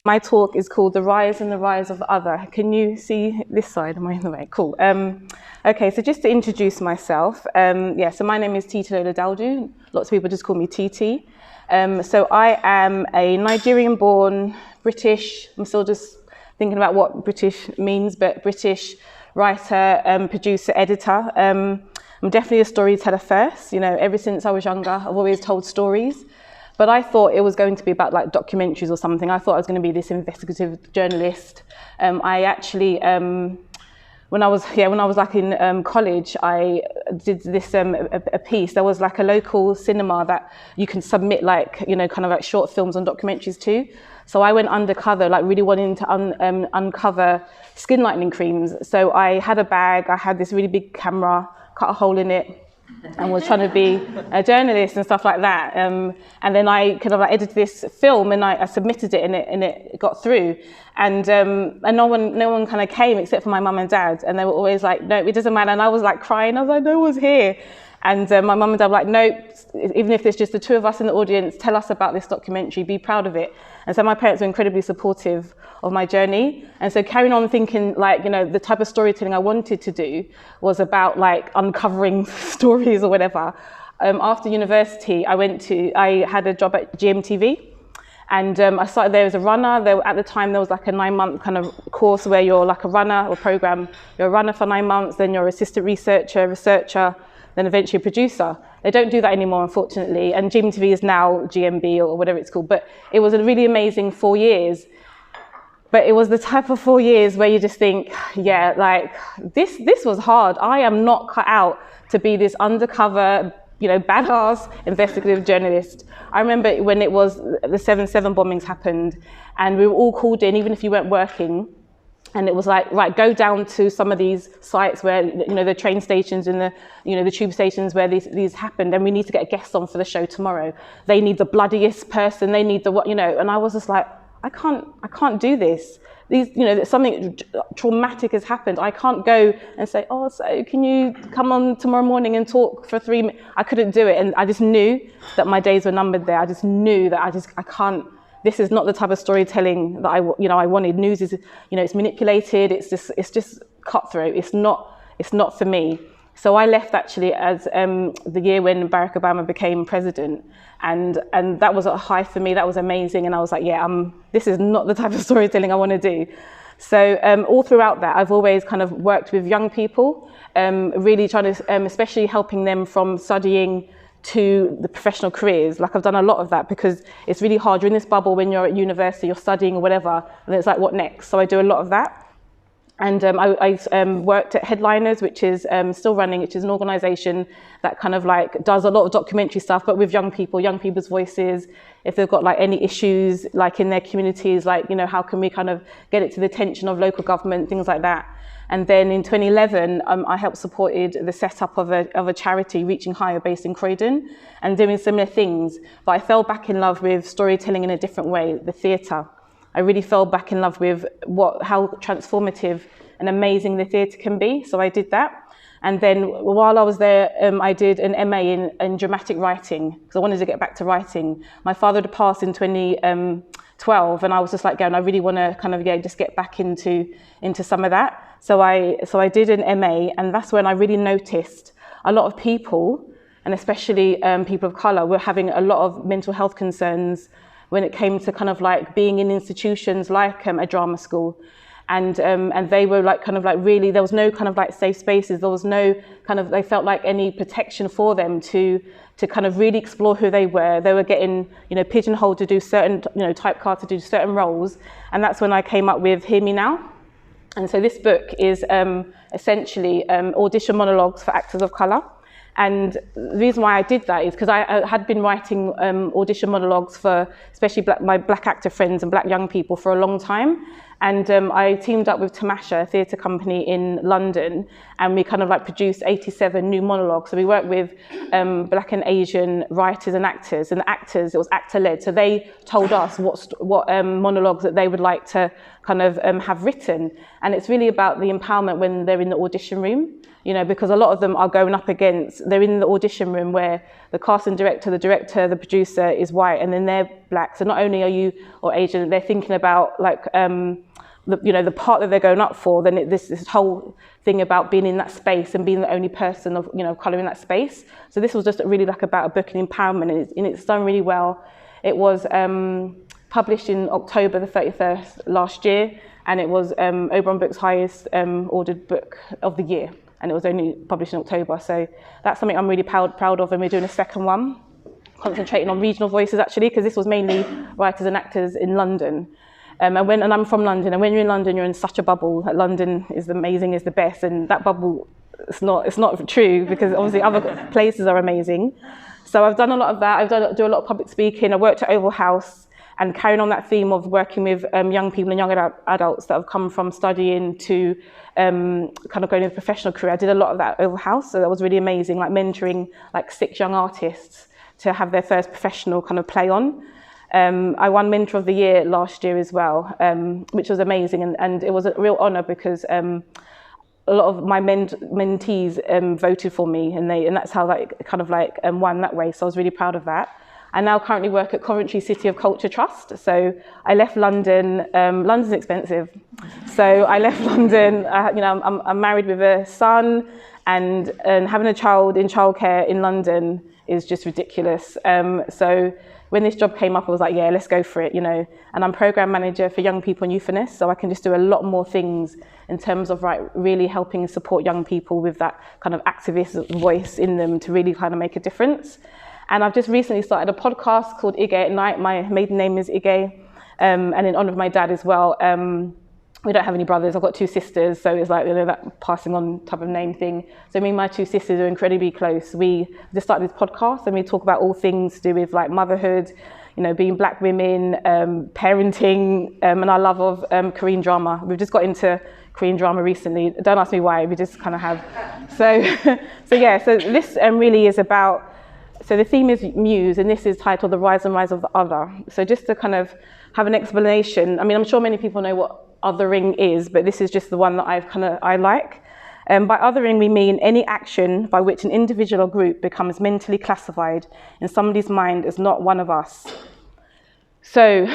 My talk is called The Rise and the Rise of the Other. Can you see this side? Am I in the way? Cool. Okay, so just to introduce myself, so my name is Titilola Dawudu. Lots of people just call me TT. So I am a Nigerian-born British, I'm still just thinking about what British means, but British writer, producer, editor. I'm definitely a storyteller first. You know, ever since I was younger, I've always told stories. But I thought it was going to be about like documentaries or something. I thought I was going to be this investigative journalist. I actually, when I was like in college, I did this a piece. There was like a local cinema that you can submit like, you know, kind of like short films and documentaries to. So I went undercover, like really wanting to uncover skin lightening creams. So I had a bag, I had this really big camera, cut a hole in it, and was trying to be a journalist and stuff like that. And then I kind of like edited this film and I submitted it and it got through. And no one kind of came except for my mum and dad. And they were always like, no, it doesn't matter. And I was like crying. I was like, no one's here. And my mum and dad were like, no, even if there's just the two of us in the audience, tell us about this documentary, be proud of it. And so my parents were incredibly supportive of my journey. And so carrying on thinking like, you know, the type of storytelling I wanted to do was about like uncovering stories or whatever. After university, I had a job at GMTV. And I started there as a runner. At the time, there was like a 9-month kind of course where you're like a runner or program. You're a runner for 9 months, then you're assistant researcher, then eventually a producer. They don't do that anymore, unfortunately. And GMTV is now GMB or whatever it's called. But it was a really amazing 4 years. But it was the type of 4 years where you just think, yeah, like this was hard. I am not cut out to be this undercover, you know, badass investigative journalist. I remember when it was the 7/7 bombings happened and we were all called in, even if you weren't working. And it was like, right, go down to some of these sites where, you know, the train stations and the, you know, the tube stations where these happened, and we need to get a guest on for the show tomorrow. They need the bloodiest person. They need the what, you know. And I was just like, I can't do this. These, you know, something traumatic has happened. I can't go and say, oh, so can you come on tomorrow morning and talk for 3 minutes? I couldn't do it, and I just knew that my days were numbered there. I just knew that I can't. This is not the type of storytelling that I wanted. News is, you know, it's manipulated. It's just cutthroat. It's not for me. So I left actually as the year when Barack Obama became president, and that was a high for me. That was amazing, and I was like, yeah, this is not the type of storytelling I want to do. So all throughout that, I've always kind of worked with young people, really trying to, especially helping them from studying to the professional careers. Like I've done a lot of that because it's really hard. You're in this bubble when you're at university, you're studying or whatever, and it's like, what next? So I do a lot of that. And I worked at Headliners, which is still running, which is an organization that kind of like does a lot of documentary stuff, but with young people, young people's voices. If they've got like any issues like in their communities, like, you know, how can we kind of get it to the attention of local government, things like that. And then in 2011, I helped supported the setup of a charity, Reaching Higher, based in Croydon, and doing similar things. But I fell back in love with storytelling in a different way, the theatre. I really fell back in love with how transformative and amazing the theatre can be. So I did that. And then while I was there, I did an MA in dramatic writing because I wanted to get back to writing. My father had passed in 2012, and I was just like going, I really want to kind of just get back into some of that. So I did an MA, and that's when I really noticed a lot of people, and especially people of colour, were having a lot of mental health concerns when it came to kind of like being in institutions like a drama school. And they were like kind of like really, there was no kind of like safe spaces. There was no kind of, they felt like any protection for them to kind of really explore who they were. They were getting, you know, pigeonholed to do certain, you know, typecast to do certain roles. And that's when I came up with Hear Me Now. And so this book is essentially audition monologues for actors of colour. And the reason why I did that is because I had been writing audition monologues for especially my black actor friends and black young people for a long time. And I teamed up with Tamasha, a theatre company in London, and we kind of like produced 87 new monologues. So we worked with black and Asian writers and actors, and the actors, it was actor-led. So they told us what monologues that they would like to kind of have written. And it's really about the empowerment when they're in the audition room. you know, because a lot of them are going up against, they're in the audition room where the casting director, the producer is white, and then they're black. So not only are you, or Asian, they're thinking about like, the part that they're going up for, then this whole thing about being in that space and being the only person of, you know, colour in that space. So this was just really like about a book and empowerment, and it's done really well. It was published in October the 31st last year, and it was Oberon Books' highest ordered book of the year, and it was only published in October. So that's something I'm really proud of, and we're doing a second one, concentrating on regional voices actually, because this was mainly writers and actors in London. And I'm from London, and when you're in London, you're in such a bubble. Like, London is amazing, is the best, and that bubble, it's not true, because obviously other places are amazing. So I've done a lot of that. Do a lot of public speaking. I worked at Oval House, and carrying on that theme of working with young people and young adults that have come from studying to kind of going into a professional career. I did a lot of that at Oval House, so that was really amazing, like mentoring like 6 young artists to have their first professional kind of play on. I won Mentor of the Year last year as well, which was amazing, and it was a real honour because a lot of my mentees voted for me, and that's how that kind of like won that way. So I was really proud of that. I now currently work at Coventry City of Culture Trust. So I left London. London's expensive, so I left London. I'm married with a son, and having a child in childcare in London is just ridiculous. So when this job came up, I was like, yeah, let's go for it, you know. And I'm program manager for young people and youthfulness, so I can just do a lot more things in terms of really helping and support young people with that kind of activist voice in them to really kind of make a difference. And I've just recently started a podcast called Ige at Night. My maiden name is Ige, and in honour of my dad as well. We don't have any brothers. I've got 2 sisters, so it's like, you know, that passing on type of name thing. So me and my 2 sisters are incredibly close. We just started this podcast, and we talk about all things to do with like motherhood, you know, being black women, parenting, and our love of Korean drama. We've just got into Korean drama recently. Don't ask me why. We just kind of have. So this really is about. So the theme is Muse, and this is titled The Rise and Rise of the Other. So just to kind of have an explanation. I mean, I'm sure many people know what othering is, but this is just the one that I like. By othering, we mean any action by which an individual or group becomes mentally classified in somebody's mind as not one of us. So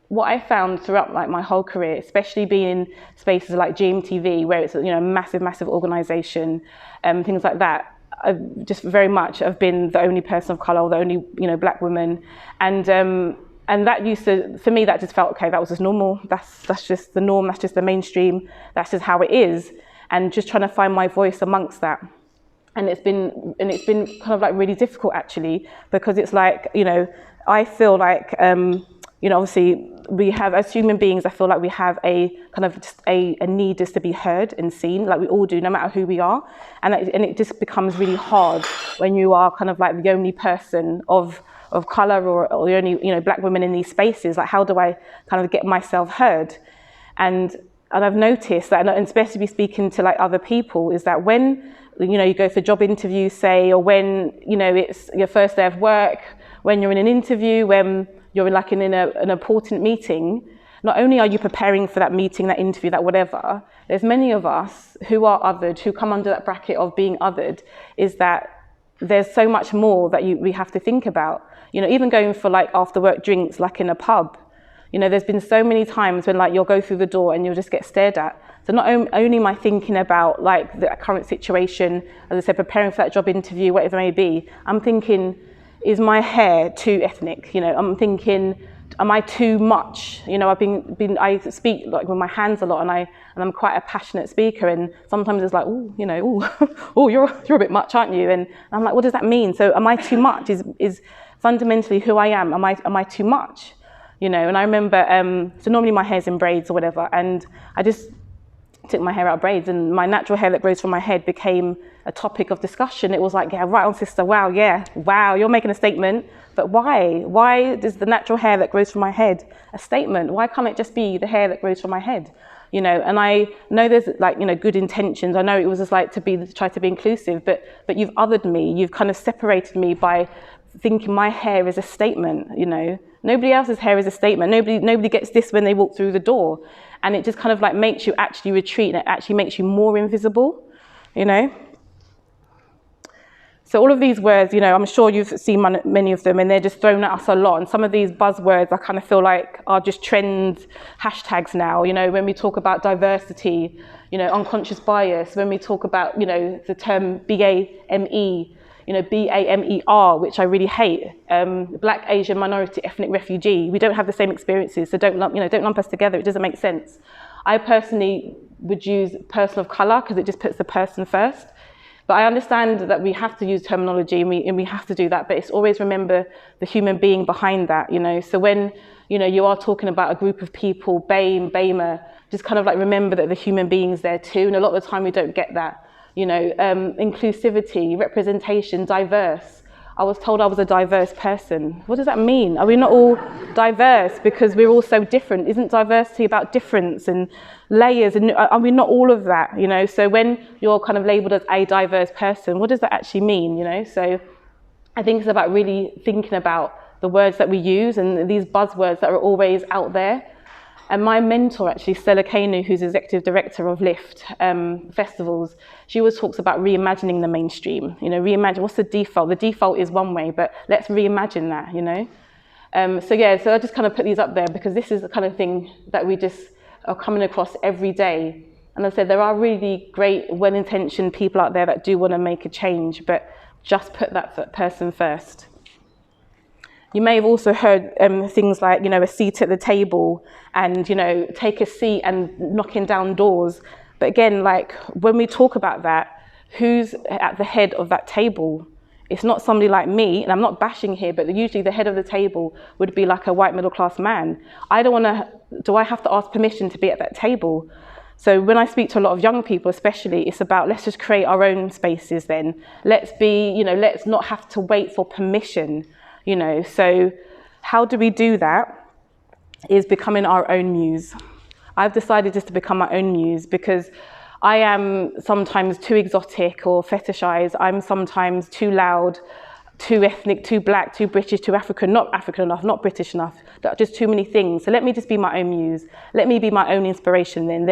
what I found throughout like my whole career, especially being in spaces like GMTV, where it's, you know, a massive organization, things like that, I just very much have been the only person of color, or the only, you know, black woman, and that used to, for me, that just felt okay. That was just normal. That's just the norm. That's just the mainstream. That's just how it is. And just trying to find my voice amongst that. And it's been kind of like really difficult actually, because it's like, you know, I feel like, you know, obviously we have, as human beings, I feel like we have a kind of just a need just to be heard and seen, like we all do, no matter who we are. And it just becomes really hard when you are kind of like the only person of colour or the only, you know, black women in these spaces. Like, how do I kind of get myself heard? And I've noticed that, and especially speaking to like other people, is that when, you know, you go for job interviews, say, or when, you know, it's your first day of work, when you're in an interview, when you're like in an important meeting, not only are you preparing for that meeting, that interview, that whatever, there's many of us who are othered, who come under that bracket of being othered, is that there's so much more that we have to think about. You know, even going for like after work drinks, like in a pub, you know, there's been so many times when like you'll go through the door and you'll just get stared at. So not only am I thinking about like the current situation, as I said, preparing for that job interview, whatever it may be, I'm thinking, is my hair too ethnic? You know, I'm thinking, am I too much? You know, I speak like with my hands a lot, and I'm quite a passionate speaker, and sometimes it's like, oh, you know, oh, you're a bit much, aren't you? And I'm like, what does that mean? So am I too much? Is fundamentally who I am? Am I too much? You know, and I remember, so normally my hair's in braids or whatever, and I just took my hair out of braids, and my natural hair that grows from my head became a topic of discussion. It was like, yeah, right on, sister, wow, you're making a statement, but why? Why is the natural hair that grows from my head a statement? Why can't it just be the hair that grows from my head? You know, and I know there's like, you know, good intentions. I know it was just like try to be inclusive, but you've othered me, you've kind of separated me by thinking my hair is a statement, you know. Nobody else's hair is a statement. Nobody gets this when they walk through the door. And it just kind of like makes you actually retreat, and it actually makes you more invisible. you know. So all of these words, you know, I'm sure you've seen many of them, and they're just thrown at us a lot. And some of these buzzwords, I kind of feel like are just trend hashtags now. You know, when we talk about diversity, you know, unconscious bias, when we talk about, you know, the term BAME, you know, BAMER, which I really hate, Black, Asian, minority, ethnic, refugee. We don't have the same experiences, so don't lump us together. It doesn't make sense. I personally would use person of color because it just puts the person first. But I understand that we have to use terminology and we have to do that, but it's always remember the human being behind that, you know. So when, you know, you are talking about a group of people, BAME, BAMER, just kind of like remember that the human being's there too. And a lot of the time we don't get that, you know. Inclusivity, representation, diverse. I was told I was a diverse person. What does that mean? Are we not all diverse because we're all so different? Isn't diversity about difference and layers? And are we not all of that, you know? So when you're kind of labelled as a diverse person, what does that actually mean, you know? So I think it's about really thinking about the words that we use and these buzzwords that are always out there. And my mentor, actually, Stella Kanu, who's executive director of Lift Festivals, she always talks about reimagining the mainstream. You know, reimagine, what's the default? The default is one way, but let's reimagine that, you know? So I just kind of put these up there because this is the kind of thing that we just are coming across every day. And as I said, there are really great, well-intentioned people out there that do want to make a change, but just put that person first. You may have also heard things like, you know, a seat at the table and, you know, take a seat and knocking down doors. But again, like when we talk about that, who's at the head of that table? It's not somebody like me, and I'm not bashing here, but usually the head of the table would be like a white middle-class man. Do I have to ask permission to be at that table? So when I speak to a lot of young people, especially, it's about let's just create our own spaces then. Let's not have to wait for permission. You know, so how do we do that is becoming our own muse. I've decided just to become my own muse because I am sometimes too exotic or fetishized. I'm sometimes too loud, too ethnic, too black, too British, too African, not African enough, not British enough, just too many things. So let me just be my own muse. Let me be my own inspiration then.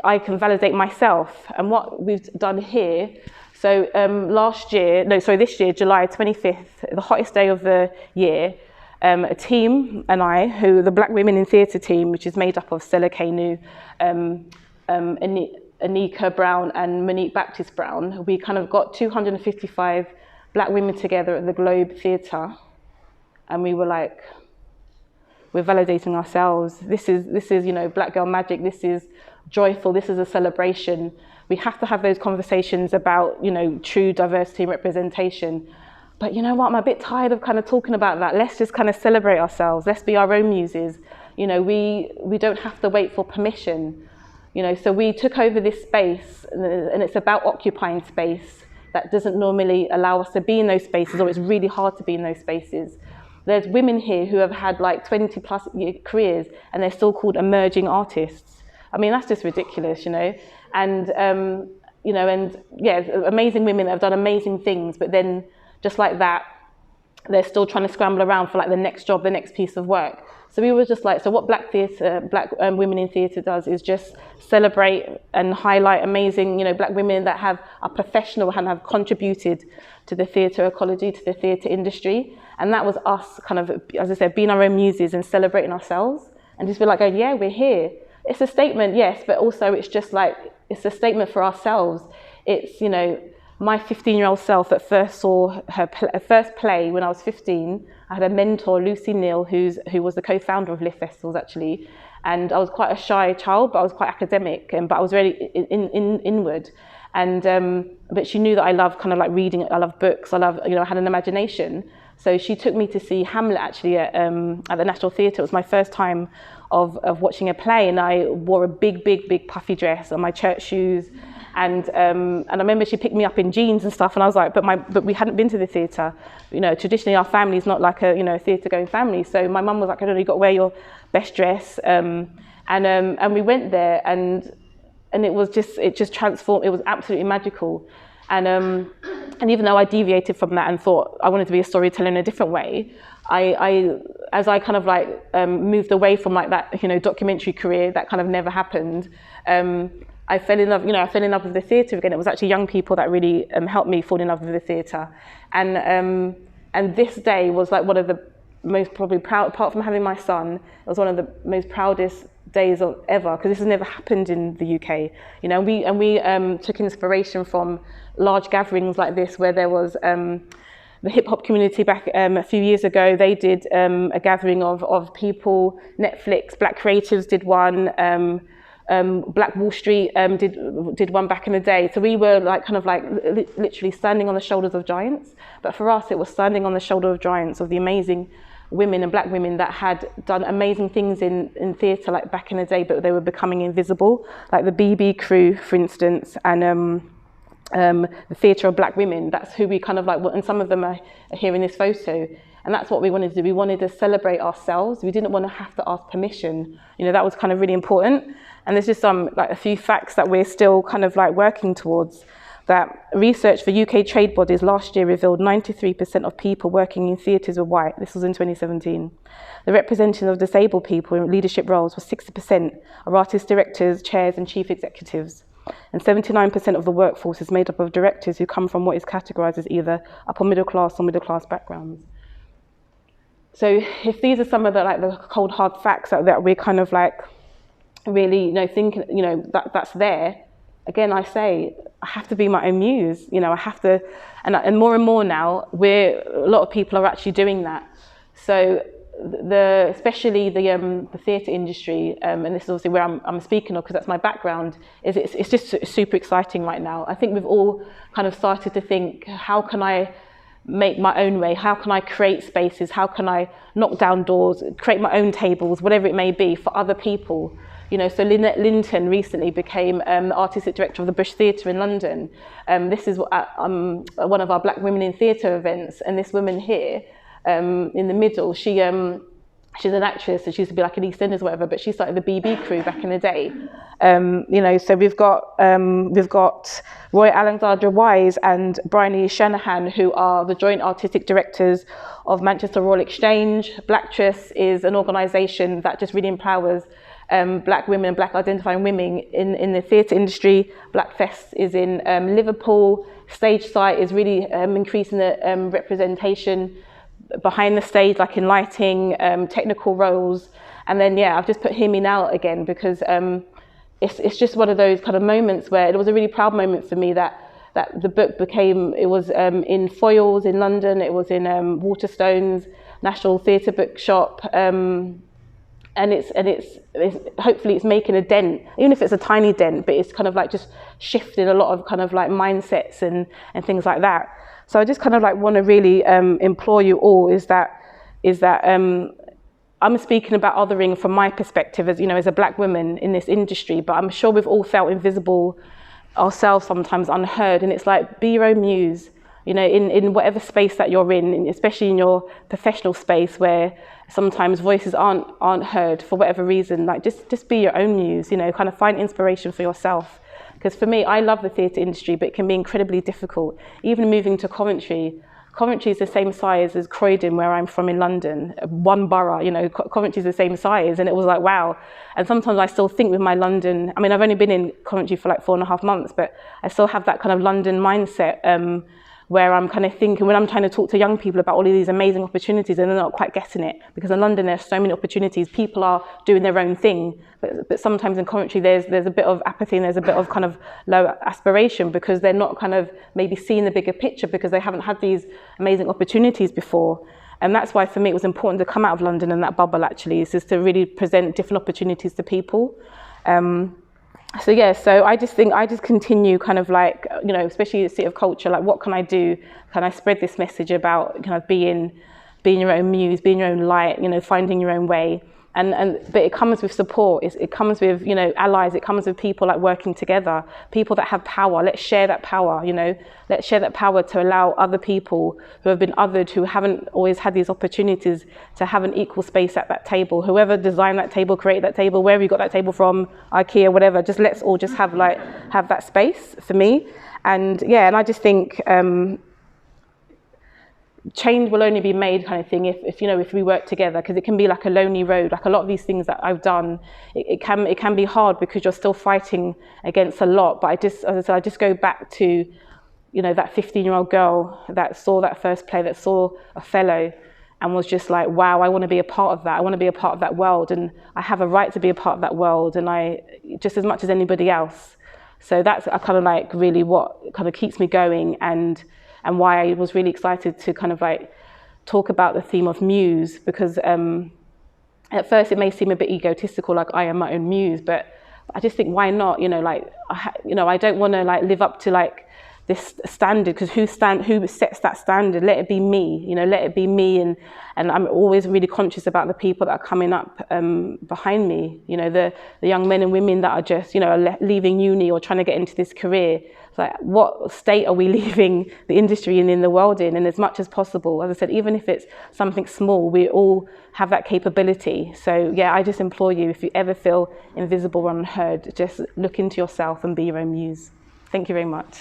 I can validate myself. And what we've done here, so this year, July 25th, the hottest day of the year, a team and I, the Black Women in Theatre team, which is made up of Stella Kanu, Anika Brown and Monique Baptist Brown, we kind of got 255 Black women together at the Globe Theatre, and we were like, we're validating ourselves. This is, you know, Black Girl Magic. This is joyful. This is a celebration. We have to have those conversations about, you know, true diversity and representation. But you know what? I'm a bit tired of kind of talking about that. Let's just kind of celebrate ourselves. Let's be our own muses. You know, we don't have to wait for permission. You know, so we took over this space, and it's about occupying space that doesn't normally allow us to be in those spaces, or it's really hard to be in those spaces. There's women here who have had like 20 plus year careers, and they're still called emerging artists. I mean, that's just ridiculous, you know. And, amazing women that have done amazing things, but then just like that, they're still trying to scramble around for like the next job, the next piece of work. So we were just like, so what Black women in theatre does is just celebrate and highlight amazing, you know, Black women that are professional and have contributed to the theatre ecology, to the theatre industry. And that was us kind of, as I said, being our own muses and celebrating ourselves and just be like, yeah, we're here. It's a statement, yes, but also it's just like, it's a statement for ourselves. It's, you know, my 15-year-old self that first saw her first play when I was 15. I had a mentor, Lucy Neal, who was the co-founder of Lift Festivals, actually. And I was quite a shy child, but I was quite academic, but I was very inward. And but she knew that I loved kind of like reading. I love books. I had an imagination. So she took me to see Hamlet actually at the National Theatre. It was my first time of watching a play, and I wore a big puffy dress and my church shoes. And I remember she picked me up in jeans and stuff, and I was like, but we hadn't been to the theatre. You know, traditionally our family is not like a theatre going family. So my mum was like, you've got to wear your best dress. And we went there, and it just transformed. It was absolutely magical. And even though I deviated from that and thought I wanted to be a storyteller in a different way, as I kind of like moved away from like that, documentary career that kind of never happened. I fell in love, I fell in love with the theatre again. It was actually young people that really helped me fall in love with the theatre. And this day was like one of the most probably proud, apart from having my son, it was one of the most proudest days ever, because this has never happened in the UK. We took inspiration from large gatherings like this, where there was the hip hop community back a few years ago. They did a gathering of people. Netflix, Black Creatives did one. Black Wall Street did one back in the day. So we were literally standing on the shoulders of giants. But for us, it was standing on the shoulder of giants, of the amazing women and black women that had done amazing things in theatre like back in the day, but they were becoming invisible, like the BB crew, for instance, and the Theatre of Black Women. That's who we and some of them are here in this photo. And that's what we wanted to do. We wanted to celebrate ourselves. We didn't want to have to ask permission. That was kind of really important. And there's just a few facts that we're still working towards. That research for UK trade bodies last year revealed 93% of people working in theatres were white. This was in 2017. The representation of disabled people in leadership roles was 60% of artists, directors, chairs, and chief executives. And 79% of the workforce is made up of directors who come from what is categorised as either upper middle class or middle class backgrounds. So if these are some of the cold hard facts that we're really thinking that's there, again I say I have to be my own muse. I have to, and more now a lot of people are actually doing that. So especially the theatre industry, and this is obviously where I'm speaking of, because that's my background, it's just super exciting right now. I think we've all kind of started to think, how can I make my own way? How can I create spaces? How can I knock down doors, create my own tables, whatever it may be, for other people? So Lynette Linton recently became the artistic director of the Bush Theatre in London. This is one of our Black Women in Theatre events, and this woman here, in the middle, she's an actress, and she used to be like an EastEnders or whatever, but she started the BB crew back in the day. So we've got Roy Alexandra Wise and Bryony Shanahan, who are the joint artistic directors of Manchester Royal Exchange. Blacktress is an organisation that just really empowers black women and black identifying women in the theatre industry. Blackfest is in Liverpool. Stage Sight is really increasing the representation behind the stage, like in lighting, technical roles. And then I've just put Hear Me Now again, because it's just one of those kind of moments where it was a really proud moment for me that the book it was in Foyles in London, it was in Waterstones, National Theatre Bookshop, and it's hopefully it's making a dent, even if it's a tiny dent, but it's kind of just shifting a lot of kind of mindsets and things like that. So I just kind of want to really implore you all is that I'm speaking about othering from my perspective as a black woman in this industry, but I'm sure we've all felt invisible ourselves sometimes, unheard, and it's be your own muse, in whatever space that you're in, especially in your professional space where sometimes voices aren't heard for whatever reason. Just be your own muse, kind of find inspiration for yourself. Because for me, I love the theatre industry, but it can be incredibly difficult. Even moving to Coventry is the same size as Croydon, where I'm from in London, one borough, Coventry is the same size. And it was wow. And sometimes I still think with my London, I've only been in Coventry for 4.5 months, but I still have that kind of London mindset where I'm kind of thinking, when I'm trying to talk to young people about all of these amazing opportunities, and they're not quite getting it, because in London there's so many opportunities, people are doing their own thing, but sometimes in Coventry there's a bit of apathy and there's a bit of kind of low aspiration, because they're not kind of maybe seeing the bigger picture, because they haven't had these amazing opportunities before. And that's why for me it was important to come out of London and that bubble, actually, is just to really present different opportunities to people. So I just continue kind of especially the City of Culture, what can I do? Can I spread this message about kind of being your own muse, being your own light, finding your own way? But it comes with support, it comes with, allies, it comes with people working together, people that have power. Let's share that power, let's share that power to allow other people who have been othered, who haven't always had these opportunities, to have an equal space at that table. Whoever designed that table, created that table, wherever you got that table from, IKEA, whatever, just let's all just have that space for me. And I just think, change will only be made kind of thing if you know, if we work together, because it can be like a lonely road. Like a lot of these things that I've done, it can be hard because you're still fighting against a lot. But as I said, I just go back to, you know, that 15-year-old girl that saw that first play, that saw Othello, and was just like, wow, I want to be a part of that. I want to be a part of that world, and I have a right to be a part of that world, and I just as much as anybody else. So that's kind of like really what kind of keeps me going, and why I was really excited to kind of like talk about the theme of Muse, because at first it may seem a bit egotistical, like I am my own muse, but I just think, why not? You know, like I don't want to like live up to like this standard, because who sets that standard? Let it be me, you know, let it be me. And I'm always really conscious about the people that are coming up behind me, you know, the young men and women that are just, you know, leaving uni or trying to get into this career. It's like, what state are we leaving the industry in the world in? And as much as possible, as I said, even if it's something small, we all have that capability. So yeah, I just implore you, if you ever feel invisible or unheard, just look into yourself and be your own muse. Thank you very much.